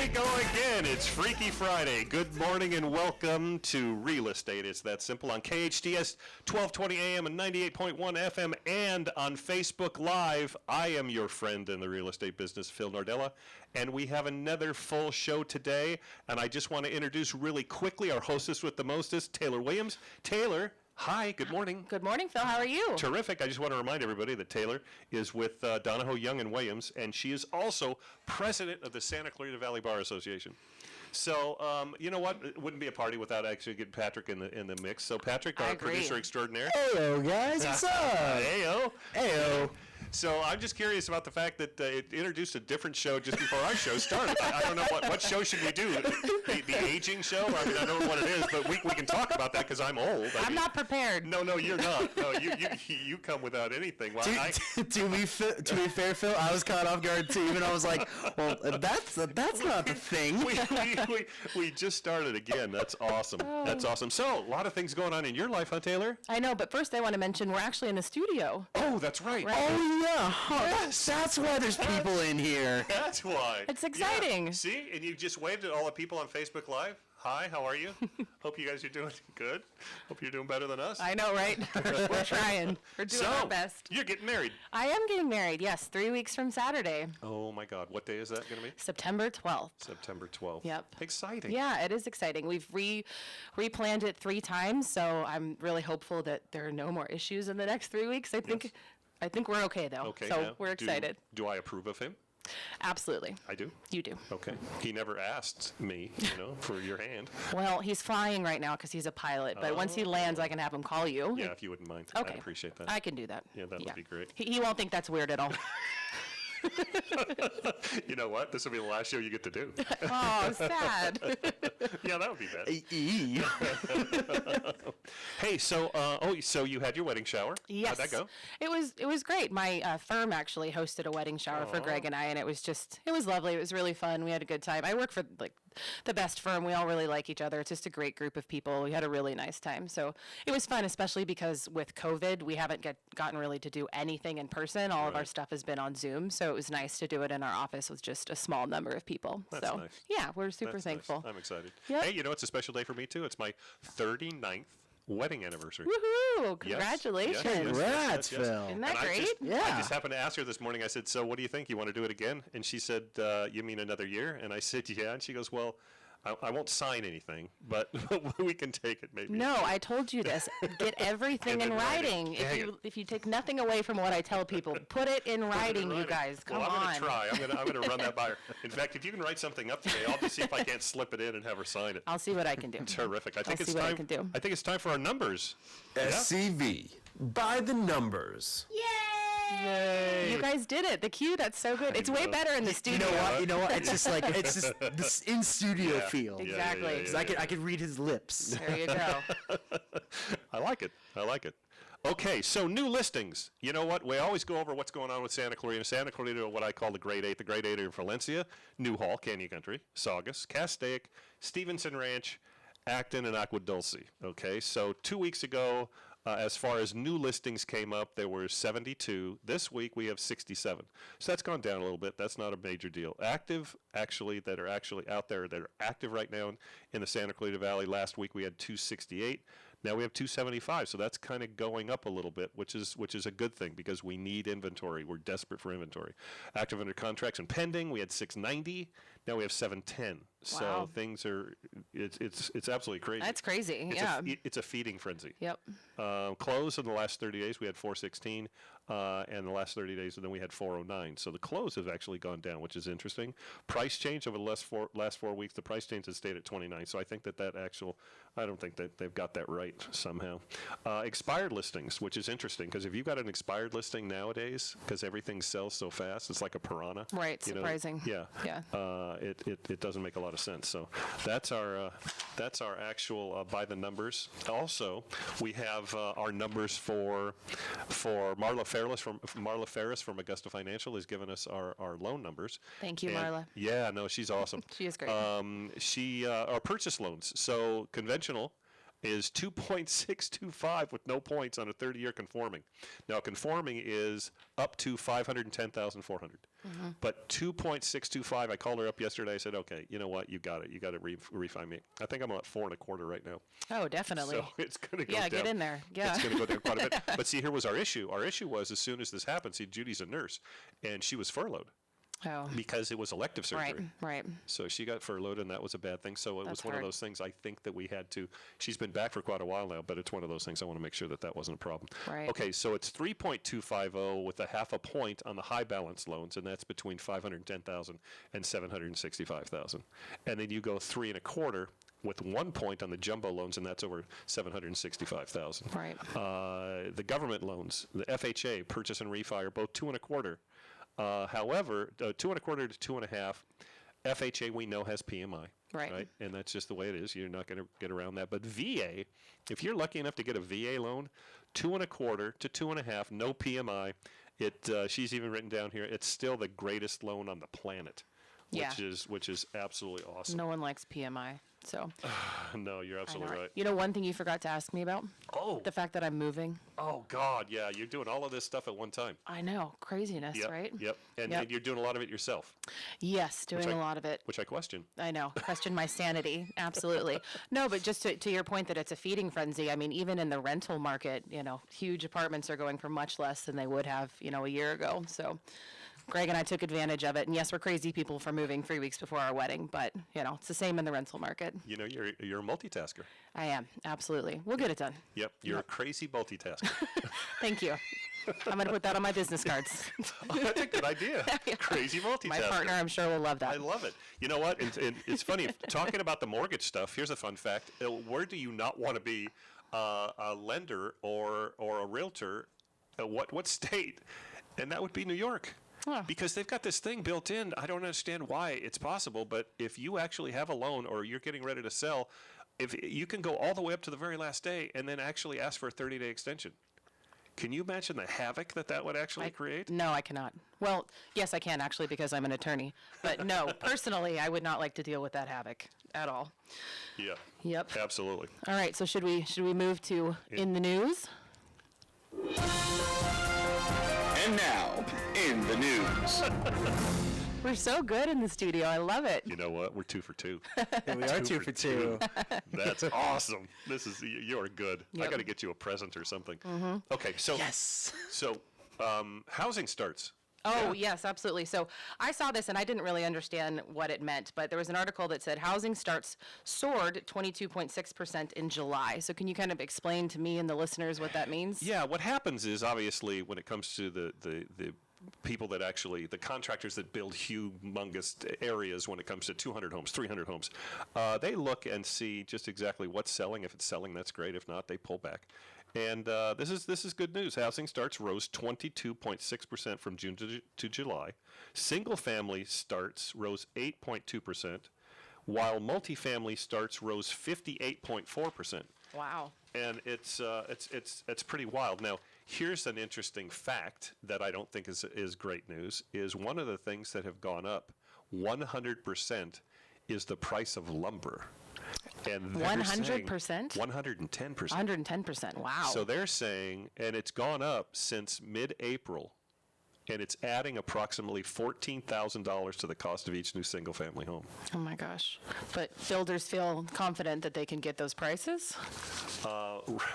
we go again. It's Freaky Friday. Good morning and welcome to Real Estate. It's that simple on KHTS 1220 AM and 98.1 FM and on Facebook Live. I am your friend in the real estate business, Phil Nordella, and we have another full show today. And I just want to introduce really quickly our hostess with the mostest, Taylor Williams. Taylor, hi, good morning. Good morning, Phil. How are you? Terrific. I just want to remind everybody that Taylor is with Donahoe, Young and Williams, and she is also president of the Santa Clarita Valley Bar Association. So, you know what? It wouldn't be a party without actually getting Patrick in the mix. So, Patrick, our producer extraordinaire. Heyo, guys. What's up? Heyo. Heyo. So I'm just curious about the fact that it introduced a different show just before our show started. I don't know what show should we do? The aging show? I mean, I don't know what it is, but we can talk about that because I'm old. I'm not prepared. No, you're not. No, you come without anything. Well, to be fair, Phil, I was caught off guard too. Even I was like, well, that's not the thing. We just started again. That's awesome. That's awesome. So a lot of things going on in your life, huh, Taylor? I know, but first I want to mention we're actually in the studio. Oh, that's right. Oh, yeah. Yes. That's why there's people in here. That's why. It's exciting. Yeah. See? And you just waved at all the people on Facebook Live. Hi, how are you? Hope you guys are doing good. Hope you're doing better than us. I know, right? We're trying. We're doing our best. You're getting married. I am getting married, yes, 3 weeks from Saturday. Oh, my God. What day is that going to be? September 12th. September 12th. Yep. Exciting. Yeah, it is exciting. We've replanned it 3 times, so I'm really hopeful that there are no more issues in the next 3 weeks. I think we're okay, though. Okay. So now, we're excited. Do I approve of him? Absolutely. I do? You do. Okay. He never asked me, for your hand. Well, he's flying right now because he's a pilot, but once he lands, I can have him call you. Yeah, if you wouldn't mind. Okay. I appreciate that. I can do that. Yeah, that would be great. He won't think that's weird at all. You know what? This will be the last show you get to do. Oh, sad. Yeah, that would be bad. Hey, so you had your wedding shower. Yes. How'd that go? It was great. My firm actually hosted a wedding shower for Greg and I, and it was lovely. It was really fun. We had a good time. I work for the best firm. We all really like each other. It's just a great group of people. We had a really nice time. So it was fun, especially because with COVID, we haven't gotten really to do anything in person. All of our stuff has been on Zoom. So it was nice to do it in our office with just a small number of people. That's nice. Yeah, we're super thankful. Nice. I'm excited. Yep. Hey, it's a special day for me too. It's my 39th wedding anniversary. Woohoo! Congratulations. Yes. Congrats, Phil. Isn't that great? I just happened to ask her this morning. I said, so what do you think? You want to do it again? And she said, you mean another year? And I said, yeah. And she goes, well, I won't sign anything, but we can take it maybe. No, I told you this. Get everything in writing. If you take nothing away from what I tell people, put it in writing, you guys. Come on. I'm going to try. I'm going to run that by her. In fact, if you can write something up today, I'll just see if I can't slip it in and have her sign it. I'll see what I can do. Terrific. I think I'll see what I can do. I think it's time for our numbers. SCV. By the numbers. Yay! You guys did it. The cue, that's so good. It's way better in the studio. You know what? It's just this in studio feel. Exactly. I could read his lips. There you go. I like it. Okay, so new listings. You know what? We always go over what's going on with Santa Clarita. Santa Clarita, what I call the Grade 8. The Grade 8 are in Valencia, Newhall, Canyon Country, Saugus, Castaic, Stevenson Ranch, Acton, and Agua Dulce. Okay, so 2 weeks ago, as far as new listings came up, there were 72. This week, we have 67. So that's gone down a little bit. That's not a major deal. Active, actually, that are actually out there, that are active right now in the Santa Clarita Valley. Last week, we had 268. Now we have 275, so that's kind of going up a little bit, which is a good thing because we need inventory. We're desperate for inventory. Active under contracts and pending, we had 690. Now we have 710. So things are it's absolutely crazy. That's crazy. It's a feeding frenzy. Yep. Close in the last 30 days we had 416, and the last 30 days and then we had 409. So the close has actually gone down, which is interesting. Price change over the last 4 weeks, the price change has stayed at 29. So I think I don't think that they've got that right somehow. Expired listings, which is interesting because if you've got an expired listing nowadays, because everything sells so fast, it's like a piranha. Right. Surprising. Yeah. It doesn't make a lot of sense. So that's our actual by the numbers. Also, we have our numbers for Marla Ferris from Augusta Financial has given us our loan numbers. Thank you, Marla. Yeah, no, she's awesome. She is great. Our purchase loans. So conventional is 2.625 with no points on a 30-year conforming. Now, conforming is up to 510,400. But 2.625, I called her up yesterday. I said, okay, you know what? You got it. You got to refine me. I think I'm at 4.25 right now. Oh, definitely. So it's going to go Yeah, down. get in there. Yeah. It's going to go down quite a bit. But see, here was our issue. Our issue was as soon as this happened, see, Judy's a nurse, and she was furloughed Oh, because it was elective surgery. right. So she got furloughed, and that was a bad thing. So it was That's one of hard. those things I think that we had to. She's been back for quite a while now, but it's one of those things I want to make sure that that wasn't a problem. Right. Okay, so it's 3.250 with a half a point on the high balance loans, and that's between 510,000 and 765,000. And then you go 3.25 with 1 point on the jumbo loans, and that's over 765,000. Right. The government loans, the FHA, purchase and refi, are both 2.25. However, 2.25 to 2.5, FHA we know has PMI. Right. And that's just the way it is. You're not going to get around that. But VA, if you're lucky enough to get a VA loan, 2.25 to 2.5, no PMI. She's even written down here, it's still the greatest loan on the planet, Yeah. which is absolutely awesome. No one likes PMI. So No, you're absolutely right. You know, one thing you forgot to ask me about? Oh. The fact that I'm moving. Oh, God, yeah, you're doing all of this stuff at one time. I know. Craziness, Yep, right? Yep. And Yep. you're doing a lot of it yourself, Yes, doing I- a lot of it. which I question. I know. Question my sanity. Absolutely. No, but just to your point that it's a feeding frenzy, I mean, even in the rental market, you know, huge apartments are going for much less than they would have, you know, a year ago. So Greg and I took advantage of it. And yes, we're crazy people for moving 3 weeks before our wedding, but, you know, it's the same in the rental market. You know, you're a multitasker. I am. Absolutely. We'll get it done. Yep, you're a crazy multitasker. Thank you. I'm going to put that on my business cards. Oh, that's a good idea. Crazy multitasker. My partner, I'm sure, will love that. I love it. You know what? And it's funny, talking about the mortgage stuff, here's a fun fact. Where do you not want to be a lender or a realtor? What state? And that would be New York. Huh. Because they've got this thing built in. I don't understand why it's possible, but if you actually have a loan or you're getting ready to sell, if you can go all the way up to the very last day and then actually ask for a 30-day extension. Can you imagine the havoc that would actually create? No, I cannot. Well, yes, I can actually because I'm an attorney. But no, personally, I would not like to deal with that havoc at all. Yeah. Yep. Absolutely. All right, so should we move to in the news? And now, in the news. We're so good in the studio. I love it. You know what? We're 2 for 2. Here we are, two for two. That's awesome. You're good. I Yep. got to get you a present or something. Okay, so Yes. Housing starts. Oh, yes, absolutely. So I saw this and I didn't really understand what it meant, but there was an article that said housing starts soared 22.6% in July. So can you kind of explain to me and the listeners what that means? Yeah, what happens is obviously when it comes to the people that actually, the contractors that build humongous areas when it comes to 200 homes, 300 homes, they look and see just exactly what's selling. If it's selling, that's great. If not, they pull back. And this is good news. Housing starts rose 22.6% from June to July. Single family starts rose 8.2%, while multifamily starts rose 58.4%. Wow. And it's pretty wild. Now, here's an interesting fact that I don't think is great news. Is one of the things that have gone up 100% is the price of lumber. And 100%? 110%. 110%. Wow. So they're saying, and it's gone up since mid-April, and it's adding approximately $14,000 to the cost of each new single-family home. Oh my gosh. But builders feel confident that they can get those prices?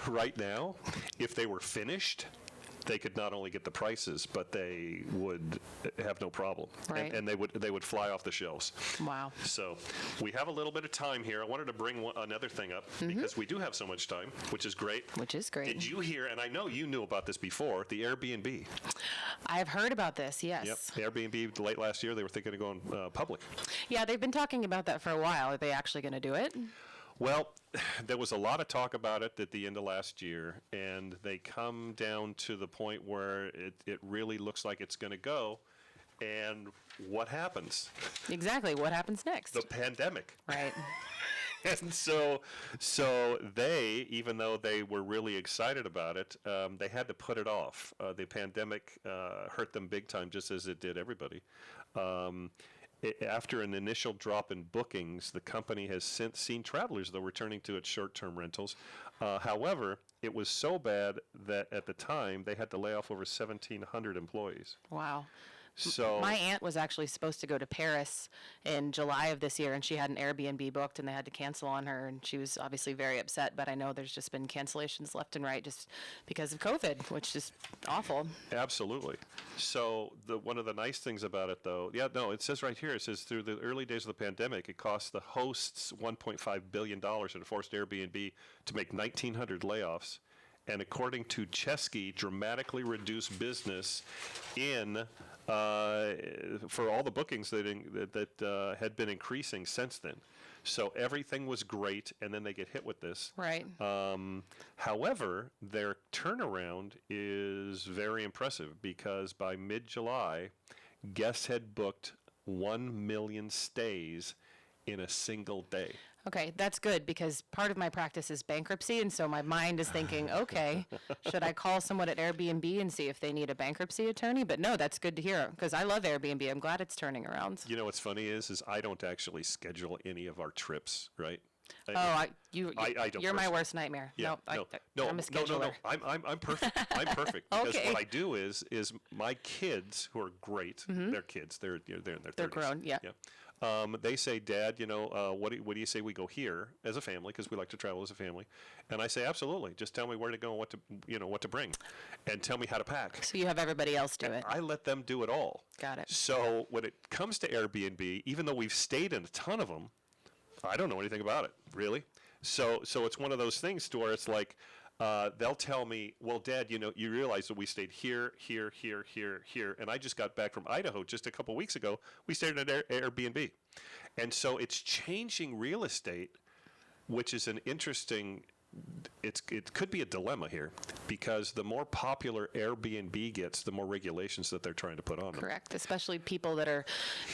Right now, if they were finished, they could not only get the prices, but they would have no problem, Right. and they would fly off the shelves. Wow. So we have a little bit of time here. I wanted to bring another thing up because we do have so much time, which is great. Which is great. Did you hear? And I know you knew about this before. The Airbnb. I've heard about this, yes. Yep. Airbnb late last year, they were thinking of going public. Yeah, they've been talking about that for a while. Are they actually going to do it? Well, there was a lot of talk about it at the end of last year, and they come down to the point where it really looks like it's going to go. And what happens? Exactly. What happens next? The pandemic. Right. And so they, even though they were really excited about it, they had to put it off. The pandemic hurt them big time, just as it did everybody. after an initial drop in bookings, the company has since seen travelers, though, returning to its short-term rentals. However, it was so bad that at the time they had to lay off over 1,700 employees. Wow. So My aunt was actually supposed to go to Paris in July of this year, and she had an Airbnb booked, and they had to cancel on her, and she was obviously very upset. But I know there's just been cancellations left and right just because of COVID, which is awful. absolutely. So one of the nice things about it, though, it says right here, it says through the early days of the pandemic, it cost the hosts $1.5 billion and forced Airbnb to make 1,900 layoffs. And according to Chesky, dramatically reduced business in for all the bookings that had been increasing since then. So everything was great, and then they get hit with this. Right. However, their turnaround is very impressive because by mid-July, guests had booked 1 million stays in a single day. Okay, that's good because part of my practice is bankruptcy, and so my mind is thinking, okay, should I call someone at Airbnb and see if they need a bankruptcy attorney? But no, that's good to hear because I love Airbnb. I'm glad it's turning around. You know what's funny is I don't actually schedule any of our trips, right? I don't you're my personally. worst nightmare. Yeah, No, I'm a scheduler. I'm perfect. I'm perfect because Okay. what I do is my kids who are great. They're kids. They're in their 30s. They're grown, yeah. They say, Dad, what do you say we go here as a family because we like to travel as a family, and I say absolutely. Just tell me where to go and what to bring, and tell me how to pack. So you have everybody else do it. I let them do it all. Got it. So when it comes to Airbnb, even though we've stayed in a ton of them, I don't know anything about it, really. So it's one of those things to where it's like, they'll tell me, well, Dad, you realize that we stayed here, and I just got back from Idaho just a couple weeks ago. We stayed at Airbnb. And so it's changing real estate, which is an interesting, it could be a dilemma here, because the more popular Airbnb gets, the more regulations that they're trying to put on them. Correct, especially people that are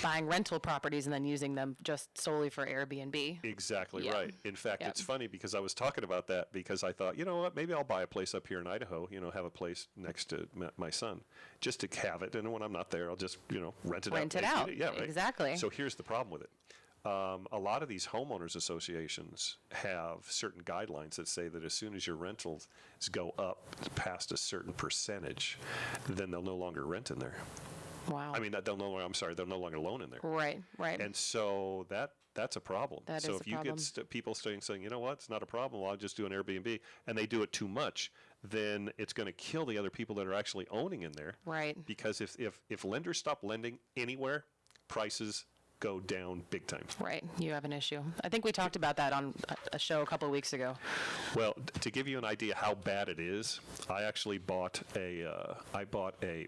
buying rental properties and then using them just solely for Airbnb. Exactly Yeah. right. In fact, Yeah. it's funny because I was talking about that because I thought, you know what, maybe I'll buy a place up here in Idaho, have a place next to my son, just to have it. And when I'm not there, I'll just, rent it out. Rent it out. Yeah, right. Exactly. So here's the problem with it. A lot of these homeowners associations have certain guidelines that say that as soon as your rentals go up past a certain percentage, then they'll no longer rent in there. Wow. I mean, they'll no longer loan in there. Right. And so that's a problem. That so is if a you problem. get people saying, you know what, it's not a problem, I'll just do an Airbnb, and they do it too much, then it's going to kill the other people that are actually owning in there. Right. Because if lenders stop lending anywhere, prices go down big time. Right. You have an issue. I think we talked about that on a show a couple of weeks ago. Well, to give you an idea how bad it is, I actually bought a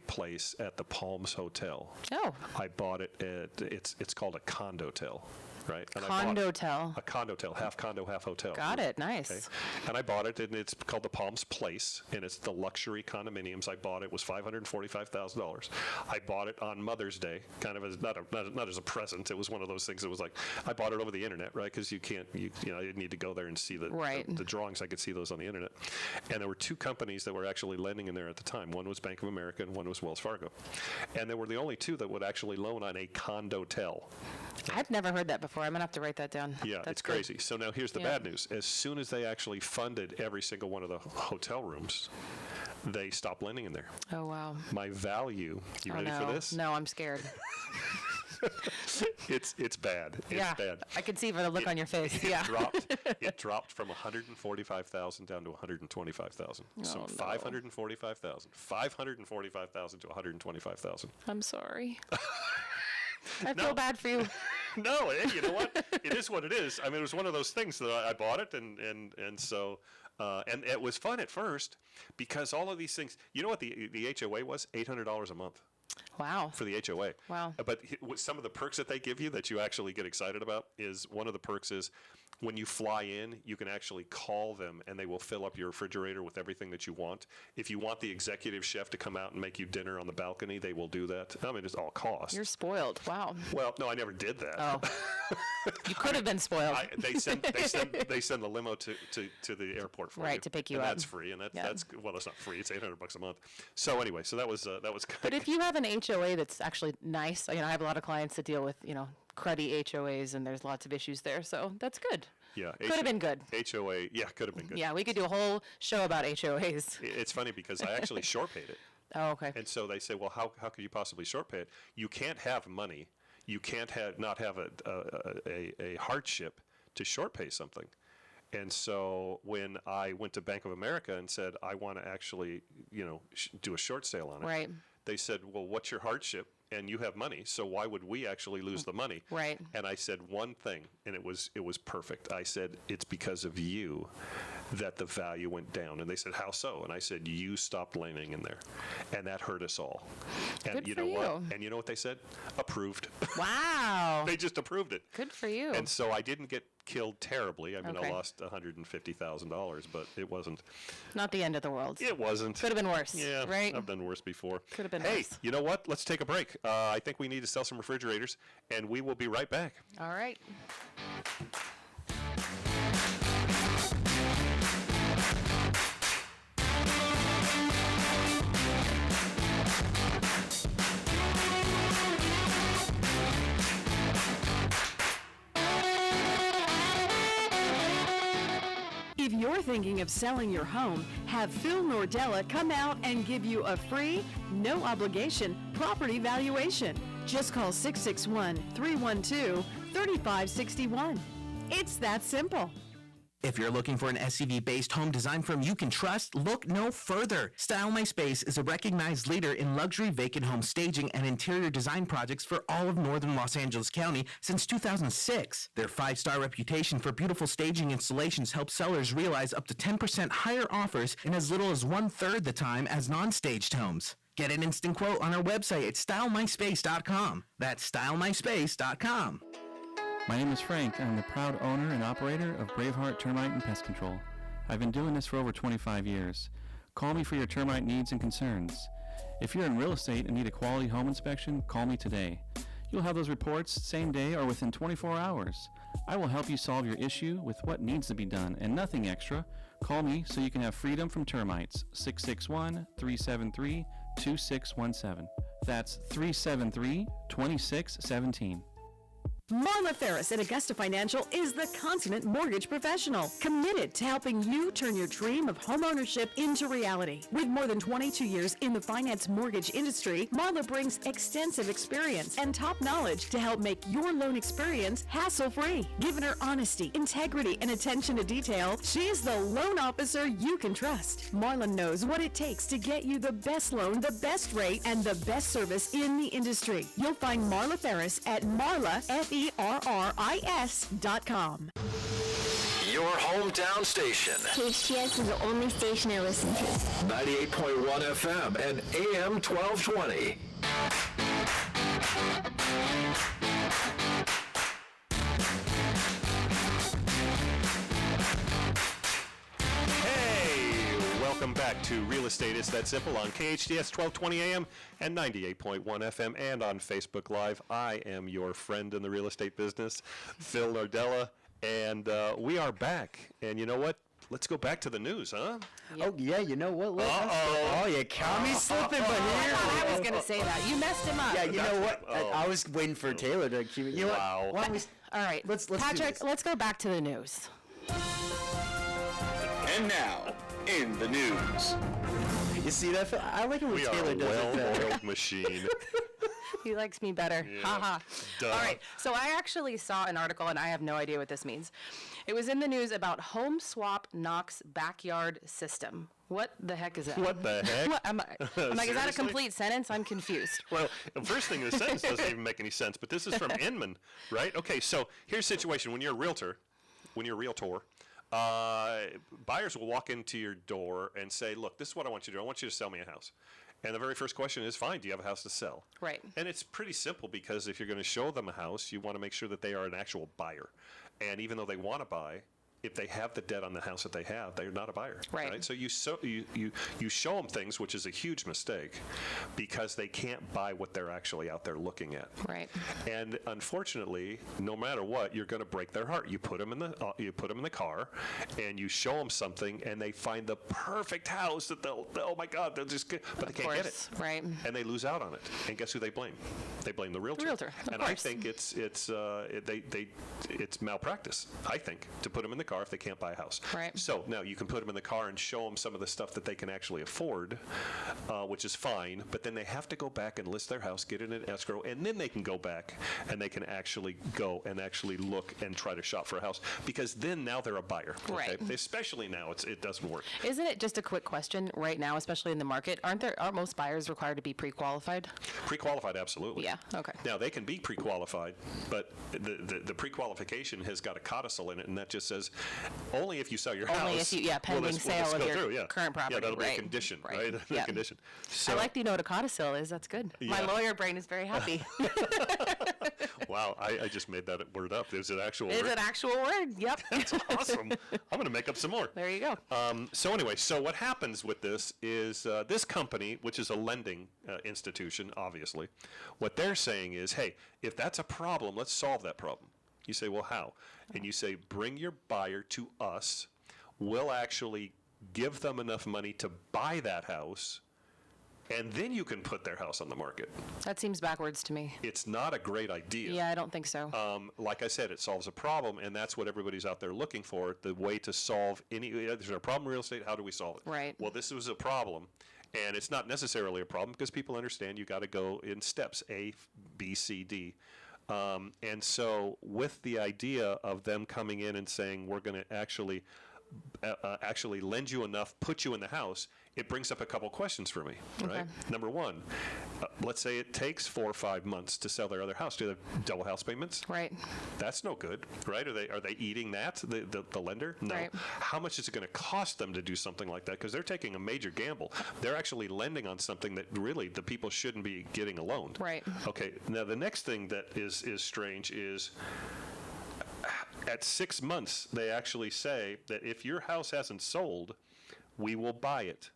place at the Palms Hotel. Oh. I bought it at it's called a condotel, right? And I bought Condotel. a condotel, half condo, half hotel. Got it. Nice. Okay. And I bought it, and it's called the Palms Place, and it's the luxury condominiums. I bought it was $545,000. I bought it on Mother's Day, kind of as not as a present. It was one of those things that was like I bought it over the internet, right? Because I didn't need to go there and see the drawings. I could see those on the internet. And there were two companies that were actually lending in there at the time. One was Bank of America, and one was Wells Fargo. And they were the only two that would actually loan on a condotel. I've never heard that before. I'm going to have to write that down. Yeah, That's it's good. crazy. So now here's the Yeah. bad news. As soon as they actually funded every single one of the hotel rooms, they stopped lending in there. Oh, wow. My value, you ready no. for this? No, I'm scared. It's bad. It's yeah. bad. I can see by the look on your face. It Yeah. dropped from 145,000 down to 125,000. So no. 545,000 to 125,000. I'm sorry. I feel bad for you. No, you know what? It is what it is. I mean, it was one of those things that I bought it, and so and it was fun at first because all of these things. You know what the HOA was? $800 a month Wow. for the HOA. Wow. But some of the perks that they give you that you actually get excited about is one of the perks is when you fly in, you can actually call them and they will fill up your refrigerator with everything that you want. If you want the executive chef to come out and make you dinner on the balcony, they will do that. I mean, it's all cost. You're spoiled. Wow. Well, no, I never did that. Oh. You could have been spoiled. They send the limo to the airport for you. Right, to pick you and up. That's free, and Yeah. that's well, it's not free. It's $800 a month. So anyway, so that was kind But if you have an HOA that's actually nice, I have a lot of clients that deal with, cruddy HOAs, and there's lots of issues there, so that's good. yeah, Could have been good. HOA, yeah, could have been good. Yeah, we could do a whole show about HOAs. It's funny because I actually short paid it. Oh, okay. And so they say, well, how could you possibly short pay it? You can't have money. You can't not have a hardship to short pay something. And so when I went to Bank of America and said, I want to actually, do a short sale on it. Right. They said, well, what's your hardship? And you have money, so why would we actually lose the money? Right. And I said one thing, and it was perfect. I said, it's because of you that the value went down. And they said, how so? And I said, you stopped laying in there. And that hurt us all. And Good you for know what? you. And you know what they said? Approved. Wow. They just approved it. Good for you. And so I didn't get killed terribly. I mean, Okay. I lost $150,000, but it wasn't. Not the end of the world. It wasn't. Could have been worse. Yeah, Right? I've done worse before. Could have been Hey, worse. you know what? Let's take a break. I think we need to sell some refrigerators, and we will be right back. All right. If you're thinking of selling your home, have Phil Nordella come out and give you a free, no obligation property valuation. Just call 661-312-3561. It's that simple. If you're looking for an SUV-based home design firm you can trust, look no further. Style My Space is a recognized leader in luxury vacant home staging and interior design projects for all of northern Los Angeles County since 2006. Their 5-star reputation for beautiful staging installations helps sellers realize up to 10% higher offers in as little as 1/3 the time as non-staged homes. Get an instant quote on our website at stylemyspace.com. That's stylemyspace.com. My name is Frank. I'm the proud owner and operator of Braveheart Termite and Pest Control. I've been doing this for over 25 years. Call me for your termite needs and concerns. If you're in real estate and need a quality home inspection, call me today. You'll have those reports same day or within 24 hours. I will help you solve your issue with what needs to be done and nothing extra. Call me so you can have freedom from termites. 661-373-2617. That's 373-2617. Marla Ferris at Augusta Financial is the consummate mortgage professional, committed to helping you turn your dream of homeownership into reality. With more than 22 years in the finance mortgage industry, Marla brings extensive experience and top knowledge to help make your loan experience hassle-free. Given her honesty, integrity, and attention to detail, she is the loan officer you can trust. Marla knows what it takes to get you the best loan, the best rate, and the best service in the industry. You'll find Marla Ferris at marla.ferris.com. Your hometown station. KHTS is the only station I listen to. 98.1 FM and AM 1220. Hey, welcome back to Real Estate It's That Simple on KHTS 1220 AM and 98.1 FM and on Facebook Live. I am your friend in the real estate business, Phil Nordella, and we are back. And you know what? Let's go back to the news, huh? Oh, yeah, you know what? Uh-oh. Oh, you caught me slipping, but I here. thought I was going to say that. You messed him up. Yeah, you know what? Oh. I was waiting for Taylor to cue it. You know Wow. what? Why don't we... All right. Let's do Patrick, this. let's go back to the news. And now, in the news. You see that? I like it when We are Taylor a does it better. well-oiled machine. He likes me better. Yeah. Ha ha. Duh. All right. So I actually saw an article, and I have no idea what this means. It was in the news about Home Swap Knox backyard system. What the heck is that? What the heck? What, I'm like, is that a Seriously? complete sentence? I'm confused. Well, the first thing in the sentence doesn't even make any sense, but this is from Inman, right? Okay, so here's the situation. When you're a realtor, buyers will walk into your door and say, look, this is what I want you to do. I want you to sell me a house. And the very first question is, fine, do you have a house to sell? Right. And it's pretty simple because if you're going to show them a house, you want to make sure that they are an actual buyer. And even though they want to buy, if they have the debt on the house that they have, they're not a buyer. Right. So you show them things, which is a huge mistake, because they can't buy what they're actually out there looking at. Right. And unfortunately, no matter what, you're going to break their heart. You put them in the car, and you show them something, and they find the perfect house that oh my God, they'll just get, but they can't get it. Right. And they lose out on it. And guess who they blame? They blame the realtor. The realtor, of and I course. think it's malpractice. I think to put them in the car if they can't buy a house. Right. So now you can put them in the car and show them some of the stuff that they can actually afford, which is fine. But then they have to go back and list their house, get it in escrow, and then they can go back and they can actually go and actually look and try to shop for a house, because then now they're a buyer. Right. Especially now, it doesn't work. Isn't it just a quick question right now, especially in the market? Aren't most buyers required to be pre-qualified? Pre-qualified, absolutely. Yeah. Okay. Now they can be pre-qualified, but the pre-qualification has got a codicil in it, and that just says only if you sell your house. Only if you, pending sale of your current property. Yeah, that'll be right. a condition, Right. right? Yeah. A condition. So, I like to know what a codicil is. That's good. My Yeah. lawyer brain is very happy. wow, I just made that word up. Is it actual? Is word? an actual word? Yep. That's awesome. I'm going to make up some more. There you go. So anyway, so what happens with this is this company, which is a lending institution, obviously, what they're saying is, hey, if that's a problem, let's solve that problem. You say, well, how? And you say, bring your buyer to us. We'll actually give them enough money to buy that house, and then you can put their house on the market. That seems backwards to me. It's not a great idea. Yeah, I don't think so. Like I said, it solves a problem, and that's what everybody's out there looking for, the way to solve there's a problem in real estate, how do we solve it? Right. Well, this was a problem, and it's not necessarily a problem because people understand you got to go in steps, A, B, C, D. And so with the idea of them coming in and saying, we're going to actually lend you enough, put you in the house, it brings up a couple questions for me, right? Number one, let's say it takes 4 or 5 months to sell their other house. Do they have double house payments? Right. That's no good, right? Are they eating that, the lender? No. Right. How much is it going to cost them to do something like that? Because they're taking a major gamble. They're actually lending on something that really the people shouldn't be getting a loan. Right. Okay, now the next thing that is strange is at 6 months, they actually say that if your house hasn't sold, we will buy it.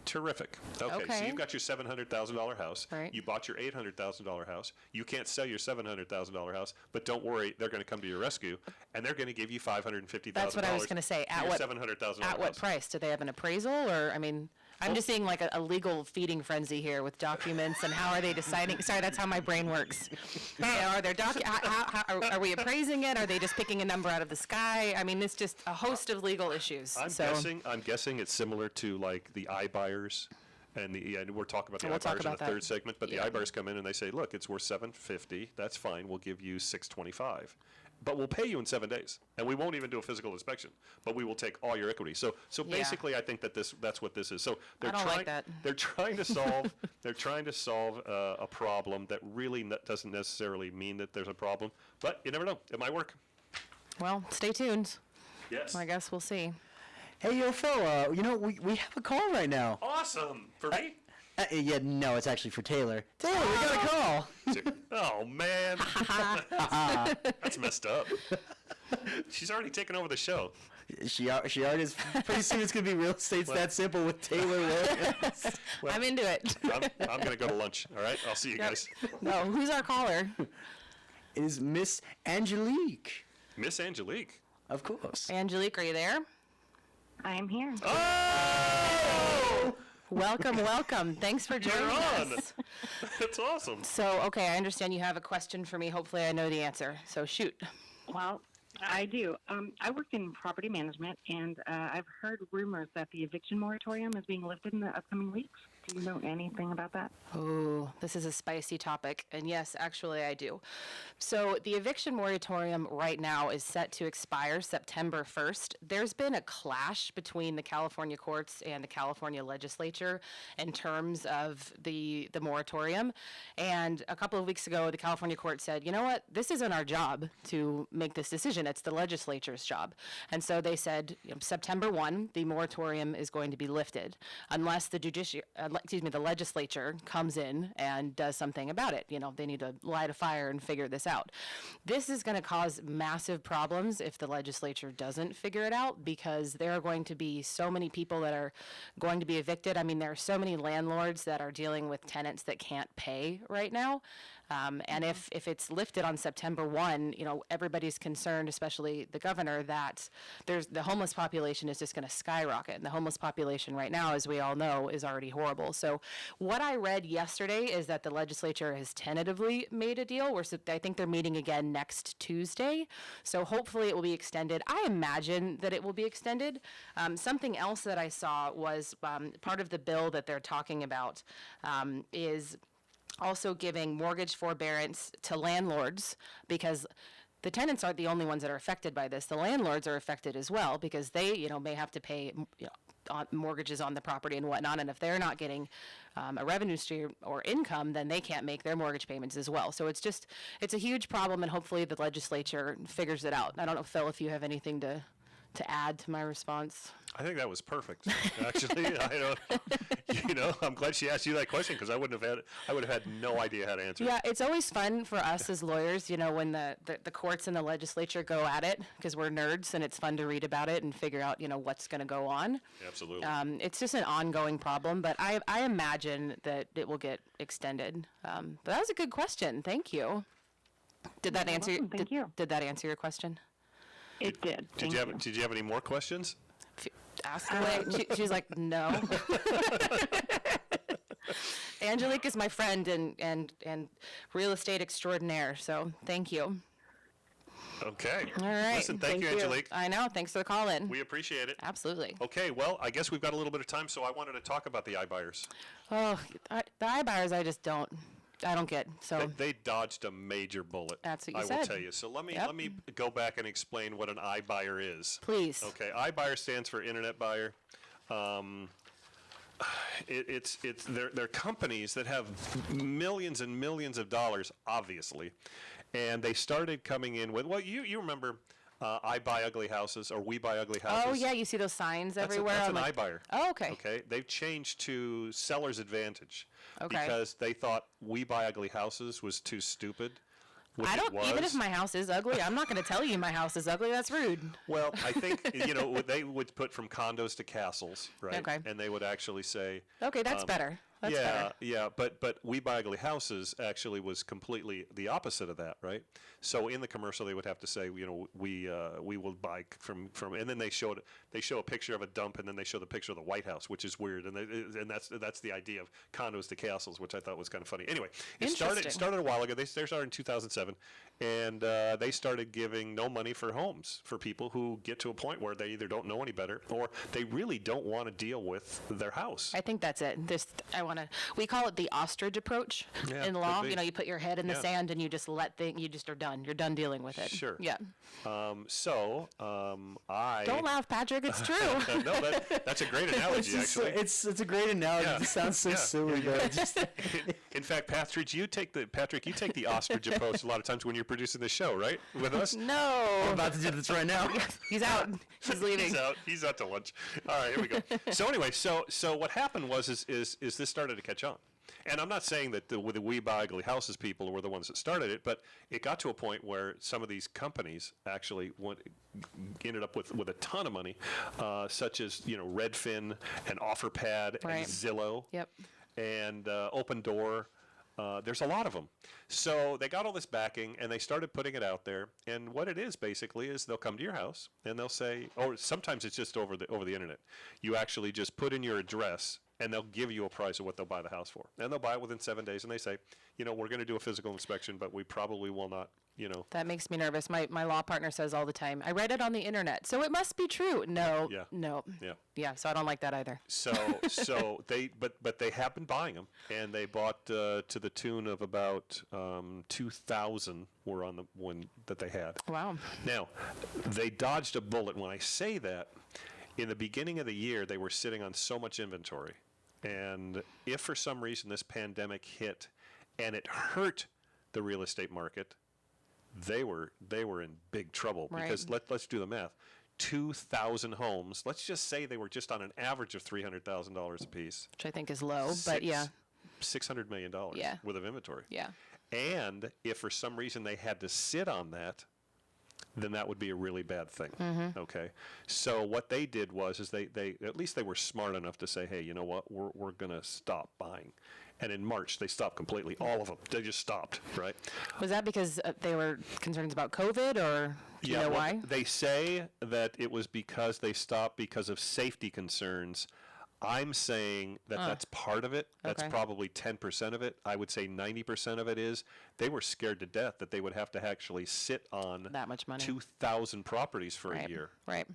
Terrific. Okay, so Okay. you've got your $700,000 house. Right. You bought your $800,000 house. You can't sell your $700,000 house, but don't worry, they're going to come to your rescue, and they're going to give you $550,000. That's what I was going to say. At what $700,000 At what house. price? Do they have an appraisal, or I mean, I'm just seeing like a legal feeding frenzy here with documents, and how are they deciding? Sorry, that's how my brain works. Are there are we appraising it? Are they just picking a number out of the sky? I mean, it's just a host of legal issues. I'm guessing it's similar to like the iBuyers. And we're talking about the We'll talk iBuyers in the about that. third segment, but Yeah. the iBuyers come in and they say, look, it's worth $750. That's fine. We'll give you $625. But we'll pay you in 7 days. And we won't even do a physical inspection. But we will take all your equity. So Yeah. basically I think that's what this is. So they're don't trying like that. they're trying to solve a problem that really doesn't necessarily mean that there's a problem. But you never know. It might work. Well, stay tuned. Yes. I guess we'll see. Hey, yo, Phil, we have a call right now. Awesome. For me? Yeah, no, it's actually for Taylor. Taylor, we got a call. Oh, man. That's messed up. She's already taken over the show. She already is. Pretty soon it's going to be Real Estate's That Simple with Taylor Williams. I'm into it. I'm going to go to lunch. All right? I'll see you guys. No, who's our caller? It is Miss Angelique. Miss Angelique. Of course. Angelique, are you there? I'm here. Oh! Welcome, welcome. Thanks for joining on. us. That's awesome. So, okay, I understand you have a question for me. Hopefully I know the answer. So shoot. Well, I do. I work in property management, and I've heard rumors that the eviction moratorium is being lifted in the upcoming weeks. Do you know anything about that? Oh, this is a spicy topic. And yes, actually I do. So the eviction moratorium right now is set to expire September 1st. There's been a clash between the California courts and the California legislature in terms of the moratorium. And a couple of weeks ago, the California court said, you know what, this isn't our job to make this decision. It's the legislature's job. And so they said, September 1, the moratorium is going to be lifted unless the legislature comes in and does something about it. They need to light a fire and figure this out. This is going to cause massive problems if the legislature doesn't figure it out, because there are going to be so many people that are going to be evicted. I mean, there are so many landlords that are dealing with tenants that can't pay right now. And if it's lifted on September 1, everybody's concerned, especially the governor, that the homeless population is just going to skyrocket. And the homeless population right now, as we all know, is already horrible. So what I read yesterday is that the legislature has tentatively made a deal. I think they're meeting again next Tuesday. So hopefully it will be extended. I imagine that it will be extended. Something else that I saw was part of the bill that they're talking about is also giving mortgage forbearance to landlords, because the tenants aren't the only ones that are affected by this. The landlords are affected as well, because they, may have to pay on mortgages on the property and whatnot. And if they're not getting a revenue stream or income, then they can't make their mortgage payments as well. So it's a huge problem, and hopefully the legislature figures it out. I don't know, Phil, if you have anything to add to my response. I think that was perfect. Actually, I'm glad she asked you that question, because I would have had no idea how to answer it. Yeah, it's always fun for us as lawyers, when the courts and the legislature go at it, because we're nerds, and it's fun to read about it and figure out, what's going to go on. Absolutely. It's just an ongoing problem, but I imagine that it will get extended. But that was a good question. Thank you. Did that answer? Welcome. Thank you. Did that answer your question? It did. Did you have any more questions? Ask away. She's like, no. Angelique is my friend and real estate extraordinaire, so thank you. Okay. All right. Listen, thank you, Angelique. I know. Thanks for the call in. We appreciate it. Absolutely. Okay, well, I guess we've got a little bit of time, so I wanted to talk about the iBuyers. Oh, the iBuyers, I don't get. So They dodged a major bullet. That's what you I said. will tell you. So let me go back and explain what an iBuyer is. Please. Okay, iBuyer stands for Internet Buyer. They're companies that have millions and millions of dollars, obviously, and they started coming in with, well, you remember I Buy Ugly Houses, or We Buy Ugly Houses. Oh yeah, you see those signs everywhere. That's I'm an like, iBuyer. Oh, okay. Okay, they've changed to Seller's Advantage. Okay. Because they thought We Buy Ugly Houses was too stupid. Which I it don't. was. Even if my house is ugly, I'm not going to tell you my house is ugly. That's rude. Well, I think they would put from condos to castles, right? Okay. And they would actually say. Okay, that's better. That's better. Yeah, but We Buy Ugly Houses actually was completely the opposite of that, right? So in the commercial, they would have to say, we will buy from, and then they show a picture of a dump, and then they show the picture of the White House, which is weird, and that's the idea of condos to castles, which I thought was kind of funny. Anyway, it started a while ago. They started in 2007, and they started giving no money for homes for people who get to a point where they either don't know any better, or they really don't want to deal with their house. I think that's it. We call it the ostrich approach in law. could be. You put your head in the Yeah. sand and you just you just are done. You're done dealing with it. Sure. Yeah. I Don't laugh, Patrick. It's true. no, that's a great analogy, actually. It's a great analogy. Yeah. It sounds so Yeah. silly, but it just In fact, Patrick, you take the ostrich approach a lot of times when you're producing the show, right? With us. No. I'm about to do this right now. He's out. He's leaving. He's out to lunch. All right, here we go. So anyway, so what happened was is this started to catch on. And I'm not saying that the We Buy Ugly Houses people were the ones that started it, but it got to a point where some of these companies actually ended up with a ton of money, such as Redfin and OfferPad Right. and Zillow. Yep. And Open Door. There's a lot of them. So they got all this backing, and they started putting it out there. And what it is basically is they'll come to your house, and they'll say, or sometimes it's just over the internet. You actually just put in your address, and they'll give you a price of what they'll buy the house for. And they'll buy it within 7 days, and they say, we're going to do a physical inspection, but we probably will not, That makes me nervous. My law partner says all the time, I read it on the internet, so it must be true. No. Yeah. No. Yeah. Yeah, so I don't like that either. So they have been buying them, and they bought to the tune of about 2,000 were on the one that they had. Wow. Now, they dodged a bullet. When I say that, in the beginning of the year, they were sitting on so much inventory, and if for some reason this pandemic hit and it hurt the real estate market, they were in big trouble. Right. Because let's do the math. 2,000 homes. Let's just say they were just on an average of $300,000 a piece. Which I think is low, but yeah. $600 million Yeah. worth of inventory. Yeah. And if for some reason they had to sit on that, then that would be a really bad thing. Okay. So what they did was they at least they were smart enough to say, hey, you know what, we're going to stop buying. And in March, they stopped completely. All of them. They just stopped, right? Was that because they were concerns about COVID, or do you know well, why? They say that it was because they stopped because of safety concerns. I'm saying that that's part of it. That's Okay. probably 10% of it. I would say 90% of it is they were scared to death that they would have to actually sit on That much money. 2,000 properties for Right. a year Right.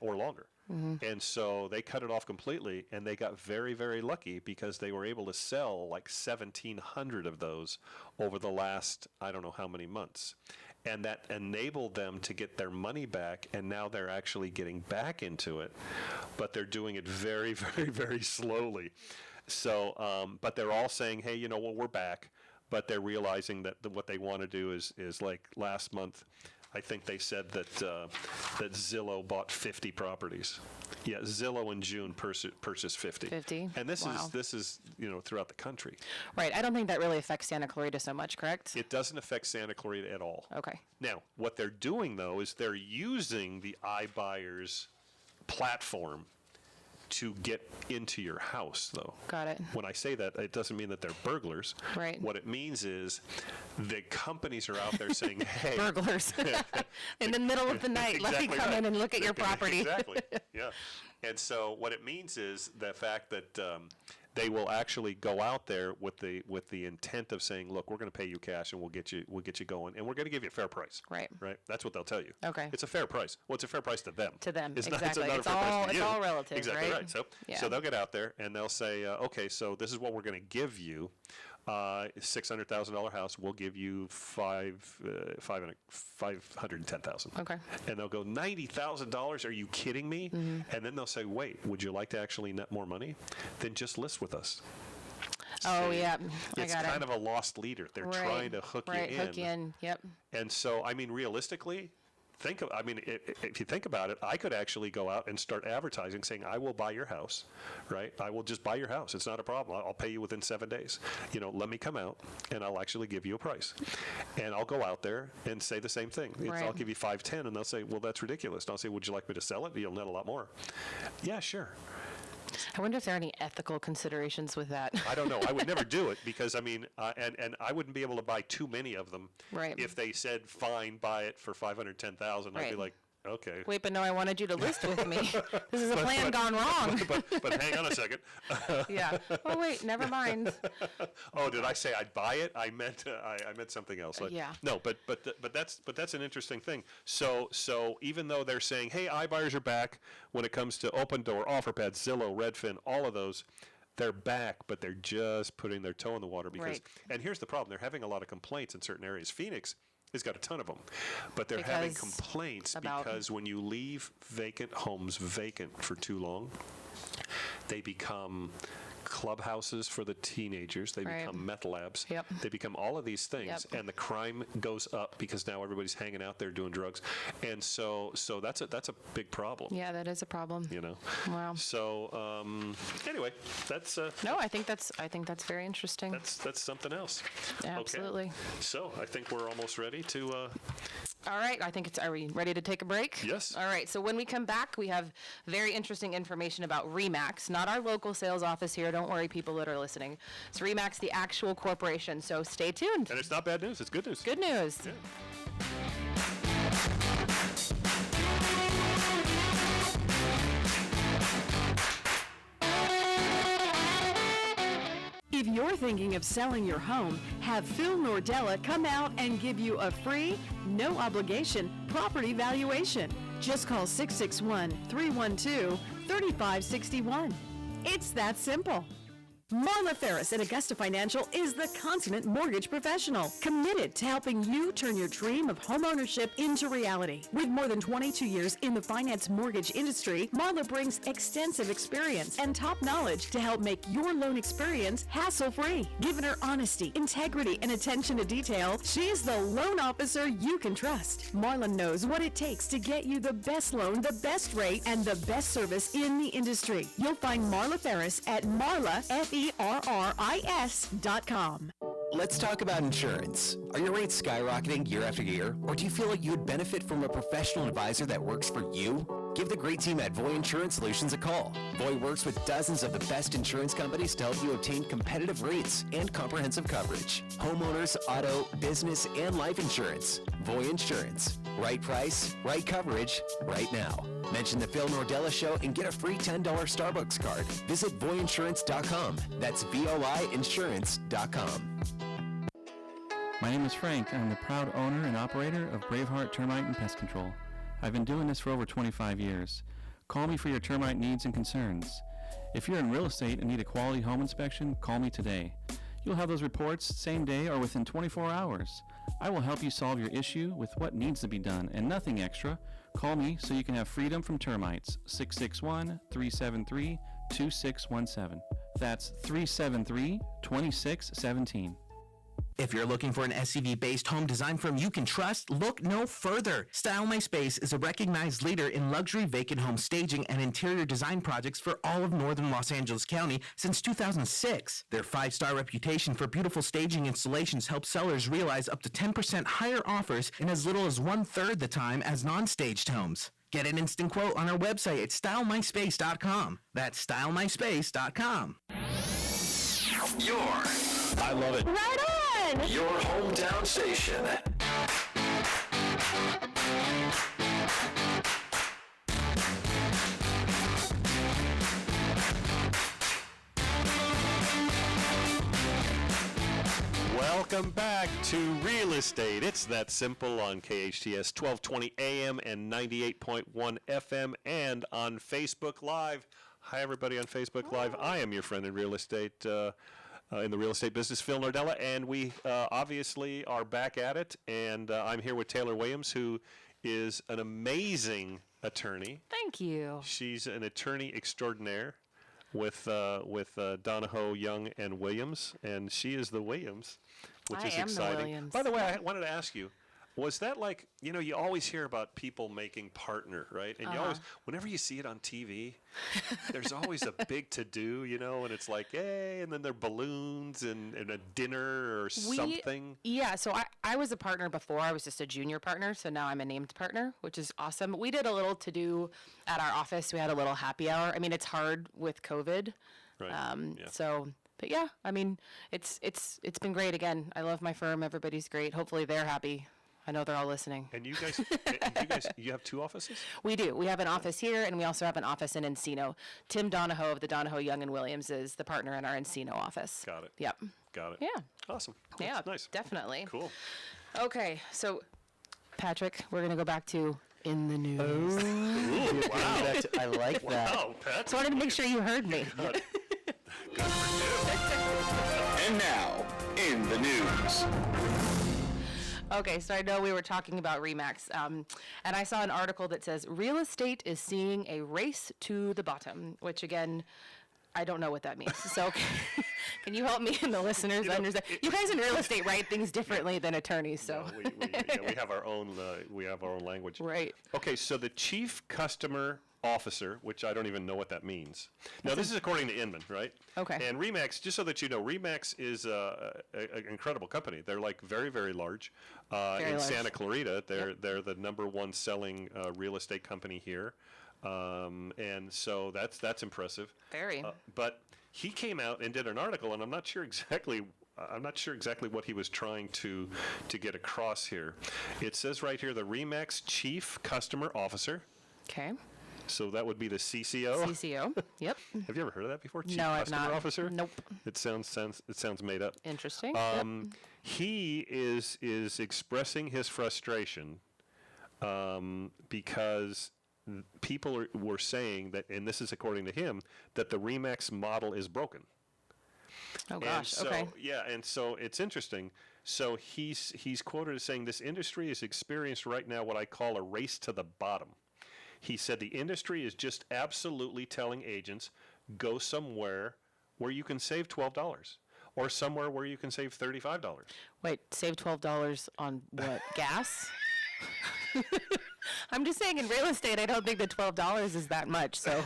or longer. And so they cut it off completely, and they got very, very lucky because they were able to sell like 1,700 of those over the last, I don't know how many months. And that enabled them to get their money back, and now they're actually getting back into it, but they're doing it very, very, very slowly. So, but they're all saying, hey, you know what, we're back, but they're realizing that what they want to do is like last month, I think they said that that Zillow bought 50 properties. Yeah, Zillow in June purchased 50. 50? And this Wow. is throughout the country. Right. I don't think that really affects Santa Clarita so much, correct? It doesn't affect Santa Clarita at all. Okay. Now, what they're doing though is they're using the iBuyers platform to get into your house, though. Got it. When I say that, it doesn't mean that they're burglars. Right. What it means is the companies are out there saying, hey. Burglars. In the middle of the night, let me Exactly come right. in and look at your property. Exactly. Yeah. And so what it means is the fact that they will actually go out there with the intent of saying, look, we're going to pay you cash and we'll get you going, and we're going to give you a fair price. Right. Right. That's what they'll tell you. Okay. It's a fair price. Well, it's a fair price to them. To them, It's exactly. Not, It's not a fair all- price to it's you. all relative, Exactly right? So Yeah. they'll get out there and they'll say, okay, so this is what we're going to give you. $600,000 house, we'll give you $510,000. Okay. And they'll go, $90,000? Are you kidding me? And then they'll say, wait, would you like to actually net more money? Then just list with us. Oh, See, yeah. I It's got kind it. of a lost leader. They're Right. trying to hook Right. you in. Hook you in. Yep. And so, I mean, realistically, if you think about it, I could actually go out and start advertising saying, I will buy your house, right? I will just buy your house. It's not a problem. I'll pay you within 7 days. Let me come out and I'll actually give you a price. And I'll go out there and say the same thing. Right. I'll give you 510, and they'll say, well, that's ridiculous. And I'll say, would you like me to sell it? You'll net a lot more. Yeah, sure. I wonder if there are any ethical considerations with that. I don't know. I would never do it because, I mean, and I wouldn't be able to buy too many of them. Right. If they said, fine, buy it for $510,000, I'd be Right. like, okay. Wait, but no, I wanted you to list with me. This is a plan gone wrong. But hang on a second. Yeah. Oh, wait, never mind. Oh, did I say I'd buy it? I meant I meant something else. Yeah. No, but that's an interesting thing. So even though they're saying, hey, iBuyers are back when it comes to Open Door, OfferPad, Zillow, Redfin, all of those, they're back, but they're just putting their toe in the water because. Right. And here's the problem: they're having a lot of complaints in certain areas. Phoenix has got a ton of them, but they're having Because complaints about- because when you leave vacant homes vacant for too long, they become clubhouses for the teenagers. They Right. become meth labs. Yep. They become all of these things, Yep. and the crime goes up because now everybody's hanging out there doing drugs, and so that's a big problem. Yeah, that is a problem. Wow. So anyway, that's No, I think that's very interesting. that's something else. Absolutely. Okay. So I think we're almost ready to. All right, are we ready to take a break? Yes. All right, so when we come back, we have very interesting information about RE/MAX, not our local sales office here. Don't worry, people that are listening. It's RE/MAX, the actual corporation, so stay tuned. And it's not bad news. It's good news. Good news. Yeah. If you're thinking of selling your home, have Phil Nordella come out and give you a free, no obligation property valuation. Just call 661-312-3561. It's that simple. Marla Ferris at Augusta Financial is the consummate mortgage professional, committed to helping you turn your dream of homeownership into reality. With more than 22 years in the finance mortgage industry, Marla brings extensive experience and top knowledge to help make your loan experience hassle-free. Given her honesty, integrity, and attention to detail, she is the loan officer you can trust. Marla knows what it takes to get you the best loan, the best rate, and the best service in the industry. You'll find Marla Ferris at Marla, FERRIS.com. Let's talk about insurance. Are your rates skyrocketing year after year? Or do you feel like you would benefit from a professional advisor that works for you? Give the great team at Voy Insurance Solutions a call. Voy works with dozens of the best insurance companies to help you obtain competitive rates and comprehensive coverage. Homeowners, auto, business, and life insurance. Voy Insurance. Right price, right coverage, right now. Mention the Phil Nordella Show and get a free $10 Starbucks card. Visit voyinsurance.com. That's voinsurance.com. My name is Frank. I'm the proud owner and operator of Braveheart Termite and Pest Control. I've been doing this for over 25 years. Call me for your termite needs and concerns. If you're in real estate and need a quality home inspection, call me today. You'll have those reports same day or within 24 hours. I will help you solve your issue with what needs to be done and nothing extra. Call me so you can have freedom from termites. 661-373-2617. That's 373-2617. If you're looking for an SUV-based home design firm you can trust, look no further. Style My Space is a recognized leader in luxury vacant home staging and interior design projects for all of northern Los Angeles County since 2006. Their 5-star reputation for beautiful staging installations helps sellers realize up to 10% higher offers in as little as 1/3 the time as non-staged homes. Get an instant quote on our website at stylemyspace.com. That's stylemyspace.com. I love it. Right on! Your hometown station. Welcome back to Real Estate. It's that simple on KHTS 1220 AM and 98.1 FM and on Facebook Live. Hi, everybody on Facebook Live. I am your friend in real estate, in the real estate business, Phil Nordella, and we obviously are back at it. And I'm here with Taylor Williams, who is an amazing attorney. Thank you. She's an attorney extraordinaire with Donahoe, Young, and Williams, and she is the Williams, which I is am the exciting. Williams. By the way, I wanted to ask you, was that like, you always hear about people making partner, right? And you always, whenever you see it on TV, there's always a big to-do, and it's like, hey, and then there are balloons and a dinner or something. Yeah, so I was a partner before. I was just a junior partner, so now I'm a named partner, which is awesome. We did a little to-do at our office. We had a little happy hour. I mean, it's hard with COVID. Right, yeah. So, but yeah, I mean, it's been great. Again, I love my firm. Everybody's great. Hopefully they're happy. I know they're all listening. And you guys, you have 2 offices? We do. We have an office here, and we also have an office in Encino. Tim Donahoe of the Donahoe, Young, and Williams is the partner in our Encino office. Got it. Yep. Got it. Yeah. Awesome. Yeah, That's nice. definitely. Cool. Okay, so, Patrick, we're going to go back to In the News. Wow. I like that. Wow, Pat. So I wanted to make sure you heard me. And now, in the news. Okay, so I know we were talking about RE/MAX, and I saw an article that says real estate is seeing a race to the bottom, which again, I don't know what that means. So can you help me and the listeners understand? You guys in real estate write things differently than attorneys, so. No, we have our own language. Right. Okay, so the chief customer officer, which I don't even know what that means. Now, this is according to Inman, right? Okay. And RE/MAX, just so that you know, RE/MAX is an incredible company. They're like very, very large. Very in large. Santa Clarita, they're the #1 selling real estate company here. And so that's impressive. Very. But he came out and did an article, and I'm not sure exactly what he was trying to get across here. It says right here, the RE/MAX chief customer officer. Okay. So that would be the CCO. CCO. Yep. Have you ever heard of that before? Chief No, I've customer not. officer. Nope. It sounds made up. Interesting. Yep. He is expressing his frustration because people were saying that, and this is according to him, that the RE/MAX model is broken. Oh gosh. And so, Okay. Yeah, and so it's interesting. So he's quoted as saying this industry is experienced right now what I call a race to the bottom. He said the industry is just absolutely telling agents go somewhere where you can save $12 or somewhere where you can save $35. Wait, save $12 on what? Gas? I'm just saying, in real estate, I don't think that $12 is that much. So,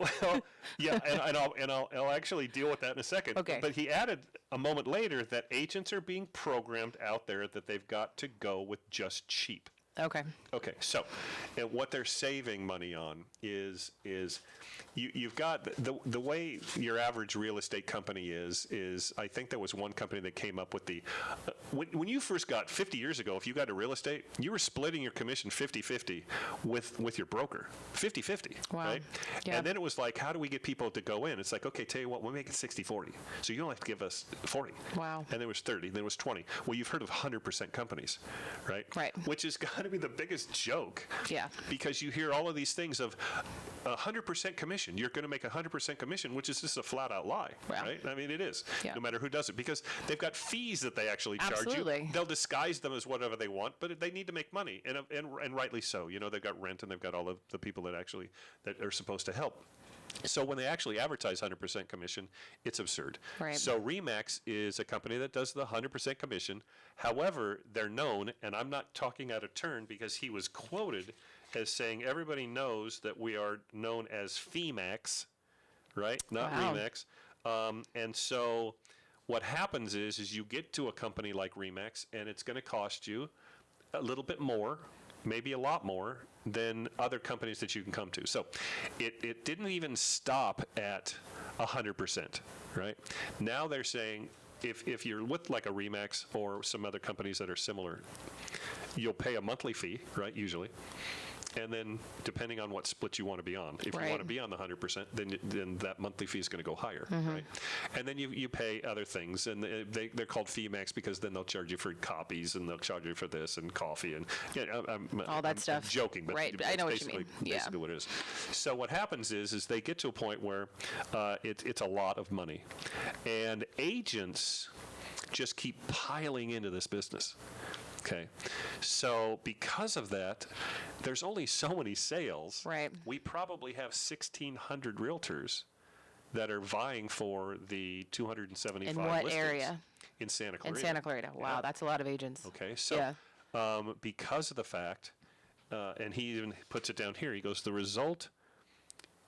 Well, yeah, and I'll actually deal with that in a second. Okay. But he added a moment later that agents are being programmed out there that they've got to go with just cheap. okay. Okay, so and what they're saving money on is you've got the way your average real estate company is I think there was one company that came up with the when you first got 50 years ago, if you got to real estate, you were splitting your commission 50-50 with your broker. 50-50, Wow. right? Yeah. And then it was like, how do we get people to go in? It's like, okay, tell you what, we'll make it 60-40. So you don't have to give us 40. Wow. And there was 30, then there was 20. Well, you've heard of 100% companies, right? Right. Which is got to be the biggest joke. Yeah. Because you hear all of these things of 100% commission. You're going to make 100% commission, which is just a flat out lie, Wow. right? I mean, it is, Yeah. no matter who does it, because they've got fees that they actually charge Absolutely. you. They'll disguise them as whatever they want, but they need to make money, and rightly so. You know, they've got rent and they've got all of the people that are supposed to help. So when they actually advertise 100% commission, it's absurd. Right. So Remax is a company that does the 100% commission. However, they're known, and I'm not talking out of turn because he was quoted as saying everybody knows that we are known as Femax, right? Not Wow. Remax. And so what happens is you get to a company like Remax, and it's going to cost you a little bit more, maybe a lot more than other companies that you can come to. So it didn't even stop at 100%, right? Now they're saying if you're with like a Remax or some other companies that are similar, you'll pay a monthly fee, right, usually. And then, depending on what split you want to be on, if you Right. want to be on the 100%, then that monthly fee is going to go higher, Mm-hmm. right? And then you pay other things, and they're called Femax because then they'll charge you for copies, and they'll charge you for this and coffee, and All that I'm stuff. joking, but Right, that's I know what you basically, mean. Yeah. basically what it is. So what happens is they get to a point where it's a lot of money, and agents just keep piling into this business. Okay, so because of that, there's only so many sales. Right. We probably have 1,600 realtors that are vying for the 275 In what listings area? in Santa In Clarita. Santa Clarita. Wow, Yeah. that's a lot of agents. Okay, so Yeah. because of the fact, and he even puts it down here, he goes, the result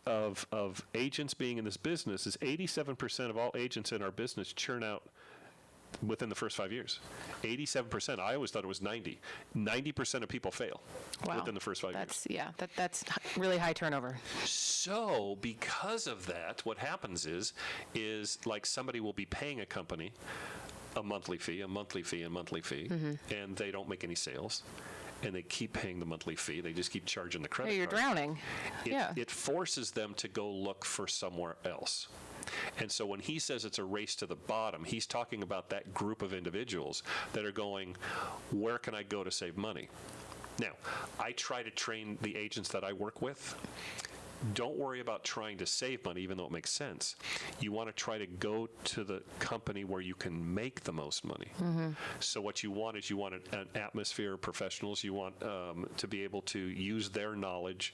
of agents being in this business is 87% of all agents in our business churn out within the first 5 years. 87%. I always thought it was 90. 90% of people fail Wow. within the first 5 years. That's yeah. That's really high turnover. So because of that, what happens is like somebody will be paying a company a monthly fee, and they don't make any sales. And they keep paying the monthly fee. They just keep charging the credit Hey, you're card. drowning. Yeah. It forces them to go look for somewhere else. And so when he says it's a race to the bottom, he's talking about that group of individuals that are going, where can I go to save money? Now, I try to train the agents that I work with. Don't worry about trying to save money, even though it makes sense. You want to try to go to the company where you can make the most money. So what you want is an atmosphere of professionals. You want to be able to use their knowledge,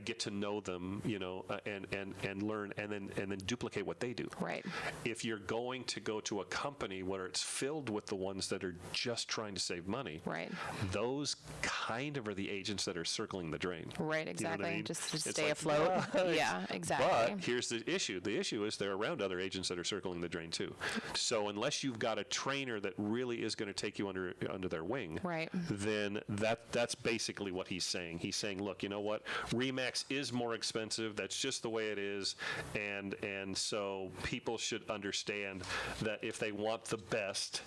get to know them, and learn, and then duplicate what they do. Right. If you're going to go to a company where it's filled with the ones that are just trying to save money, Right. those kind of are the agents that are circling the drain. Right. You know what Exactly. I mean? Just to It's stay like, afloat. what? Yeah. Exactly. But here's the issue. The issue is they're around other agents that are circling the drain too. So unless you've got a trainer that really is going to take you under their wing, Right. then that's basically what he's saying. He's saying, look, you know what? Remax is more expensive. That's just the way it is. And so people should understand that if they want the best,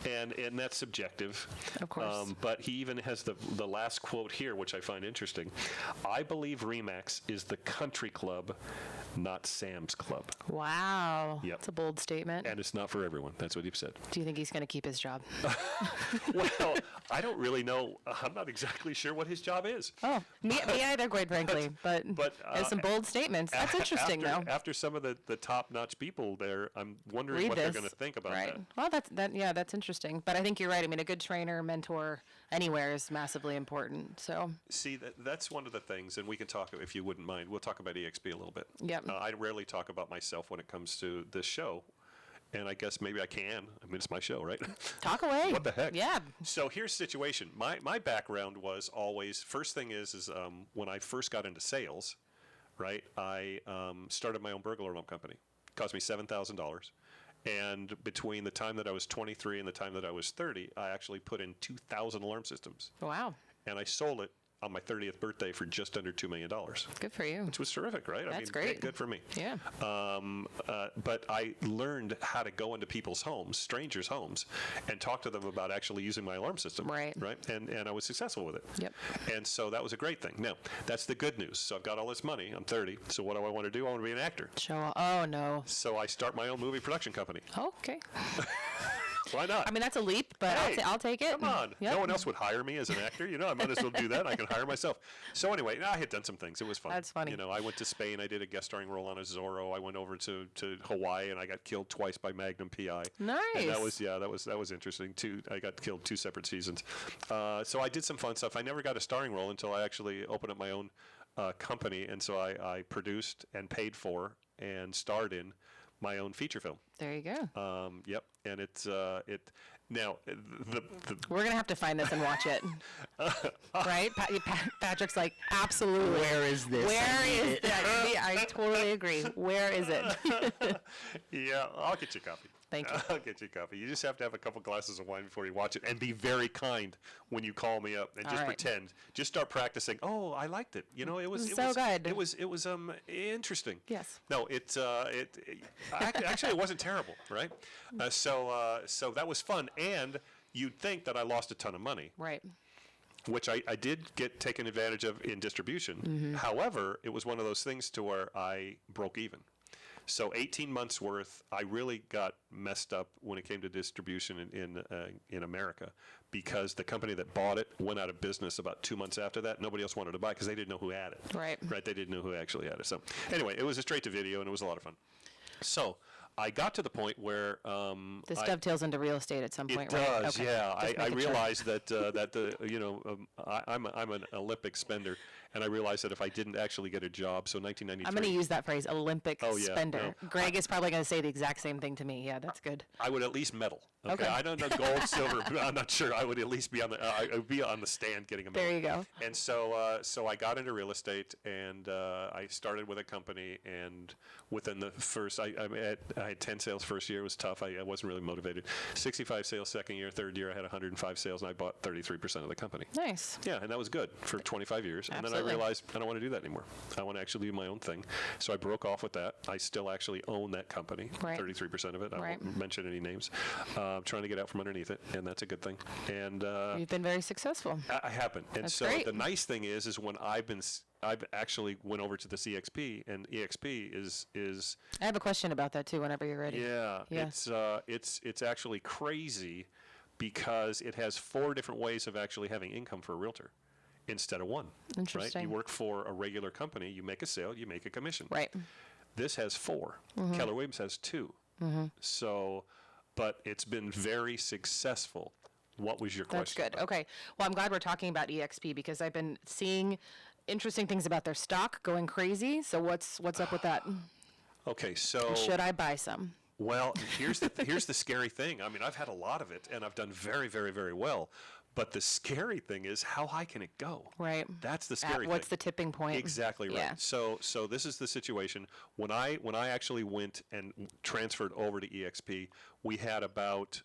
and that's subjective. Of course. But he even has the last quote here, which I find interesting. I believe Remax is the country club not Sam's Club. Wow. Yep. That's a bold statement. And it's not for everyone. That's what he said. Do you think he's going to keep his job? Well, I don't really know. I'm not exactly sure what his job is. Oh, me either, quite frankly. But there's some bold statements. That's interesting, though. After some of the top-notch people there, I'm wondering Read what this. they're going to think about Right. that. Well, that's interesting. But I think you're right. I mean, a good trainer, mentor, anywhere is massively important. So. See, that's one of the things, and we can talk, if you wouldn't mind, we'll talk about EXP a little bit. Yep. I rarely talk about myself when it comes to this show, and I guess maybe I can. I mean, it's my show, right? Talk away. What the heck? Yeah. So here's the situation. My background was always, first thing is when I first got into sales, right, I started my own burglar alarm company. It cost me $7,000. And between the time that I was 23 and the time that I was 30, I actually put in 2,000 alarm systems. Wow. And I sold it on my 30th birthday for just under $2 million. Good for you. Which was terrific, right? That's great. Good for me. Yeah. But I learned how to go into people's homes, strangers' homes, and talk to them about actually using my alarm system. Right. Right. And I was successful with it. Yep. And so that was a great thing. Now, that's the good news. So I've got all this money. I'm 30. So what do I want to do? I want to be an actor. Oh, no. So I start my own movie production company. Oh, okay. Why not? I mean, that's a leap, but Hey, I'll take it. Come on. Yep. No one else would hire me as an actor. I might as well do that. I can hire myself. So anyway, I had done some things. It was fun. That's funny. I went to Spain. I did a guest starring role on a Zorro. I went over to Hawaii, and I got killed twice by Magnum PI. Nice. And that was interesting too. I got killed 2 separate seasons. So I did some fun stuff. I never got a starring role until I actually opened up my own company, and so I produced and paid for and starred in my own feature film. There you go. Yep. And it's now the We're going to have to find this and watch it. Right? Patrick's like, absolutely. Where is this? Where is that? Yeah, I totally agree. Where is it? Yeah, I'll get you a copy. Thank you. I'll get you a copy. You just have to have a couple glasses of wine before you watch it, and be very kind when you call me up, and All just right. pretend. Just start practicing. Oh, I liked it. It was So good. It was interesting. Yes. No, actually it wasn't terrible, right? So that was fun, and you'd think that I lost a ton of money. Right. Which I did get taken advantage of in distribution. Mm-hmm. However, it was one of those things to where I broke even. So 18 months worth, I really got messed up when it came to distribution in America, because the company that bought it went out of business about 2 months after that. Nobody else wanted to buy it because they didn't know who had it. Right. Right. They didn't know who actually had it. So anyway, it was a straight to video, and it was a lot of fun. So I got to the point where This dovetails into real estate at some point, it right? does, Okay. yeah. Just I making sure. realized I'm an Olympic spender, and I realized that if I didn't actually get a job, so 1993. I'm going to use that phrase, Olympic Oh, yeah, spender. no. Greg is probably going to say the exact same thing to me. Yeah, that's good. I would at least medal. Okay. I don't know gold, silver. I'm not sure. I would at least be on the. I would be on the stand getting a medal. There you go. And so I got into real estate, and I started with a company, and within the first, I had 10 sales first year. It was tough. I wasn't really motivated. 65 sales second year. Third year, I had 105 sales, and I bought 33% of the company. Nice. Yeah, and that was good for 25 years. And Absolutely. then I realized I don't want to do that anymore. I want to actually do my own thing. So I broke off with that. I still actually own that company, Right. 33% of it. I Right. won't mention any names. I'm trying to get out from underneath it, and that's a good thing. And You've been very successful. I haven't. And That's so great. the nice thing is when I've actually went over to this EXP, and EXP is I have a question about that too whenever you're ready. yeah, Yeah. it's actually crazy, because it has 4 different ways of actually having income for a realtor instead of 1. Right? Interesting. You work for a regular company, you make a sale, you make a commission. Right. This has 4. Mm-hmm. Keller Williams has 2. So, but it's been very successful. What was your That's question? good. Okay. Well, I'm glad we're talking about EXP because I've been seeing interesting things about their stock going crazy. So what's up with that? Okay, so Should I buy some? well, here's the scary thing. I mean, I've had a lot of it, and I've done very, very, very well. But the scary thing is, how high can it go? Right. That's the scary thing. What's the tipping point? Exactly right. Yeah. So this is the situation. When I actually went and transferred over to EXP, we had about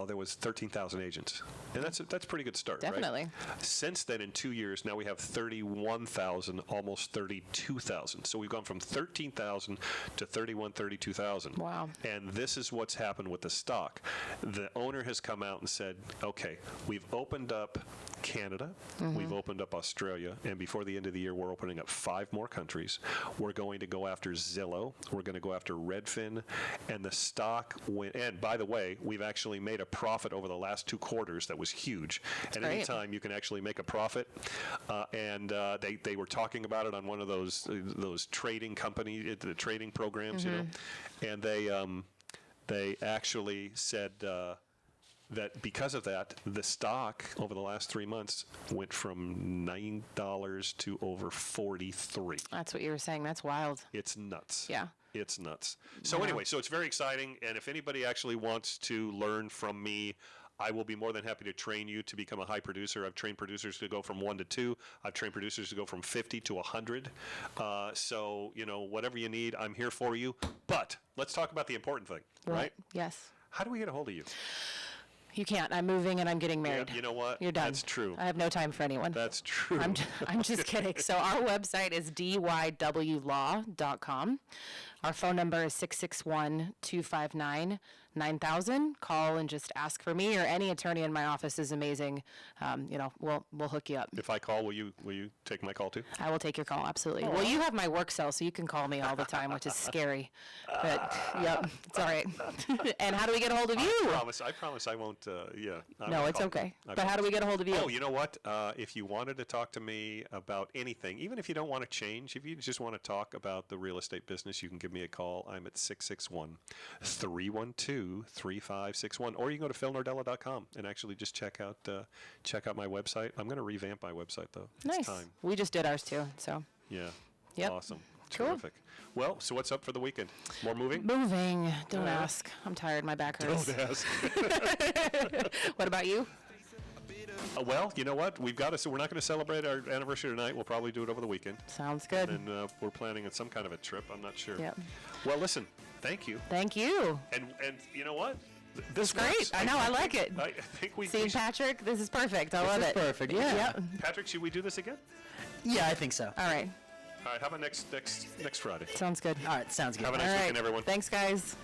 there was 13,000 agents, and that's a pretty good start. Definitely. Right? Since then, in 2 years, now we have 31,000, almost 32,000. So we've gone from 13,000 to 32,000. Wow. And this is what's happened with the stock. The owner has come out and said, okay, we've opened up Canada. We've opened up Australia. And before the end of the year, we're opening up 5 more countries. We're going to go after Zillow. We're going to go after Redfin. And the stock went. And by the way, we've actually made a profit over the last 2 quarters that was huge. And great. anytime you can actually make a profit, they were talking about it on one of those trading company, the trading programs, you know, and they actually said that because of that, the stock over the last 3 months went from $9 to over 43. That's what you were saying. That's wild. It's nuts. Yeah. It's nuts. So anyway, so it's very exciting, and if anybody actually wants to learn from me, I will be more than happy to train you to become a high producer. I've trained producers to go from 1 to 2. I've trained producers to go from 50 to 100. So, you know, whatever you need, I'm here for you. But let's talk about the important thing, right? Yes. How do we get a hold of you? You can't. I'm moving and I'm getting married. Yeah, you know what? You're done. That's true. I have no time for anyone. That's true. I'm just kidding. So our website is dywlaw.com. Our phone number is 661-259-9000. Call and just ask for me, or any attorney in my office is amazing. You know, we'll hook you up. If I call, will you take my call too? I will take your call, absolutely. Well, you have my work cell, so you can call me all the time, which is scary. But, yep, it's all right. And how do we get a hold of you? I promise I won't, yeah. I No, won't it's call okay. you. But how do we get a hold of you? Oh, you know what? If you wanted to talk to me about anything, even if you don't want to change, if you just want to talk about the real estate business, you can give me a call. I'm at 661-312-3561. Or you can go to philnordella.com and actually just check out my website. I'm going to revamp my website, though. Nice. It's time. We just did ours, too, so. Yeah. Yep. Awesome. Cool. Terrific. Well, so what's up for the weekend? More moving? Moving. Don't ask. I'm tired. My back hurts. Don't ask. What about you? Well, you know what? We've got to. So we're not going to celebrate our anniversary tonight. We'll probably do it over the weekend. Sounds good. And we're planning on some kind of a trip. I'm not sure. Yep. Well, listen. Thank you. Thank you. And you know what? This Great. works. I know. I like it. I think we. Seeing Patrick, this is perfect. I love This it. is perfect. Yeah. Yep. Patrick, should we do this again? Yeah, I think so. All right. All right. How about next Friday? Sounds good. All right, sounds good. Have a nice All right. weekend, everyone. Thanks, guys.